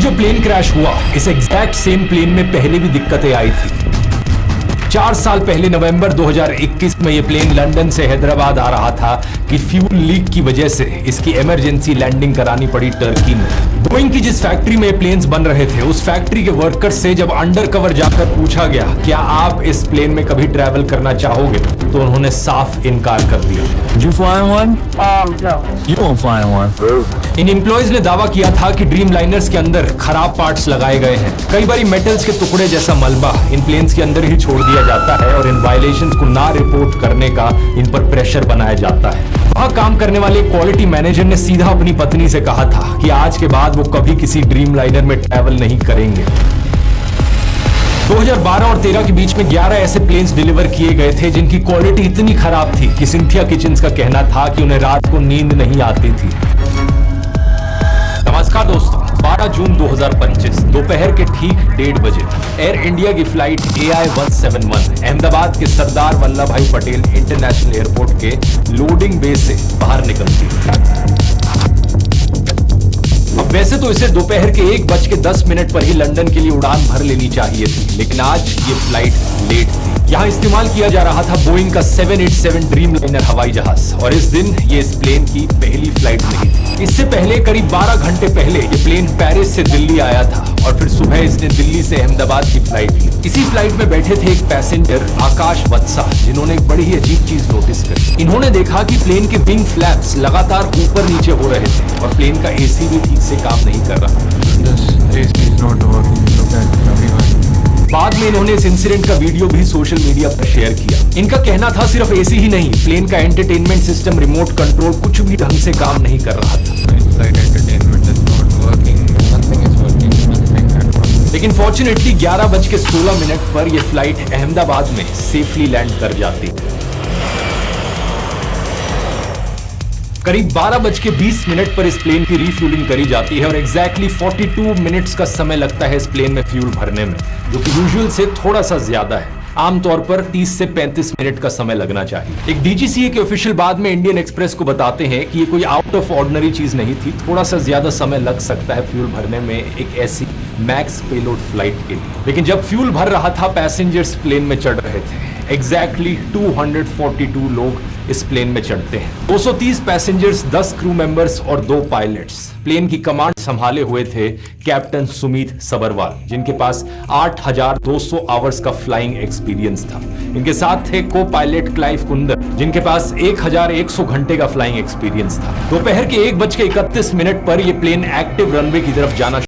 जो plane crash हुआ, इस एग्जैक्ट सेम प्लेन में पहले भी दिक्कतें आई थी। 4 साल पहले नवंबर 2021 में यह प्लेन लंदन से हैदराबाद आ रहा था कि फ्यूल लीक की वजह से इसकी इमरजेंसी लैंडिंग करानी पड़ी टर्की में। बोइंग की जिस फैक्ट्री में प्लेन्स बन रहे थे, उस फैक्ट्री के वर्कर्स से जब अंडर कवर जाकर पूछा गया क्या आप इस प्लेन में कभी ट्रैवल करना चाहोगे, तो उन्होंने साफ इनकार कर दिया। You flying one? No. You won't fly one. In employees ने दावा किया था कि ड्रीम लाइनर्स के अंदर खराब पार्ट्स लगाए गए हैं। कई बार मेटल्स के टुकड़े जैसा मलबा इन प्लेन्स के अंदर ही छोड़ दिया जाता है और इन वायलेशंस को ना रिपोर्ट करने का इन पर प्रेशर बनाया जाता है। वहां काम करने वाले क्वालिटी मैनेजर ने सीधा अपनी पत्नी से कहा था कि आज के बाद वो कभी किसी ड्रीम लाइनर में ट्रैवल नहीं करेंगे। 2012 और 13 के बीच में 11 ऐसे प्लेन्स डिलीवर किए गए थे जिनकी क्वालिटी इतनी खराब थी कि सिंथिया किचन्स का कहना था कि उन्हें रात को नींद नहीं आती थी। नमस्कार दोस्तों, 12 जून 2025 दोपहर के ठीक 1:30 बजे एयर इंडिया की फ्लाइट AI-171 अहमदाबाद के सरदार वल्लभ भाई पटेल इंटरनेशनल एयरपोर्ट के लोडिंग बे से बाहर निकलती है। अब वैसे तो इसे दोपहर के 1:10 पर ही लंदन के लिए उड़ान भर लेनी चाहिए थी, लेकिन आज ये फ्लाइट लेट थी। यहाँ इस्तेमाल किया जा रहा था बोइंग का 787 ड्रीम लाइनर हवाई जहाज और इस दिन ये इस प्लेन की पहली फ्लाइट नहीं थी। इससे पहले करीब 12 घंटे पहले ये प्लेन पेरिस से दिल्ली आया था और फिर सुबह इसने दिल्ली से अहमदाबाद की फ्लाइट ली। इसी फ्लाइट में बैठे थे एक पैसेंजर आकाश वत्सा, जिन्होंने एक बड़ी ही अजीब चीज नोटिस करी। इन्होंने देखा कि प्लेन के विंग फ्लैप्स लगातार ऊपर नीचे हो रहे थे और प्लेन का एसी भी ठीक से काम नहीं कर रहा। बाद में इन्होंने इस इंसिडेंट का वीडियो भी सोशल मीडिया पर शेयर किया। इनका कहना था सिर्फ एसी ही नहीं, प्लेन का एंटरटेनमेंट सिस्टम, रिमोट कंट्रोल कुछ भी ढंग से काम नहीं कर रहा था। लेकिन फॉर्चुनेटली 11:16 पर यह फ्लाइट अहमदाबाद में सेफली लैंड कर जाती। करीब 12:20 पर इस प्लेन की रीफ्यूलिंग करी जाती है और एग्जैक्टली 42 मिनट्स का समय लगता है इस प्लेन में फ्यूल भरने में, जो कि यूजुअल से थोड़ा सा ज्यादा है। आमतौर पर 30 से 35 मिनट का समय लगना चाहिए। एक DGCA के ऑफिशियल बाद में इंडियन एक्सप्रेस को बताते हैं कि ये कोई आउट ऑफ ऑर्डिनरी चीज नहीं थी। थोड़ा सा ज्यादा समय लग सकता है फ्यूल भरने में एक ऐसी मैक्स पेलोड फ्लाइट के लिए, लेकिन जब फ्यूल भर रहा था पैसेंजर्स प्लेन में चढ़ रहे थे। एग्जैक्टली 242 लोग इस प्लेन में चढ़ते हैं। 230 पैसेंजर्स, 10 क्रू मेंबर्स और 2 पायलट्स। प्लेन की कमांड संभाले हुए थे कैप्टन सुमित सबरवाल, जिनके पास 8200 आवर्स का फ्लाइंग एक्सपीरियंस था। इनके साथ थे को पायलट क्लाइव कुंदर, जिनके पास 1100 घंटे का फ्लाइंग एक्सपीरियंस था। दोपहर के 1:31 पर यह प्लेन एक्टिव रनवे की तरफ जाना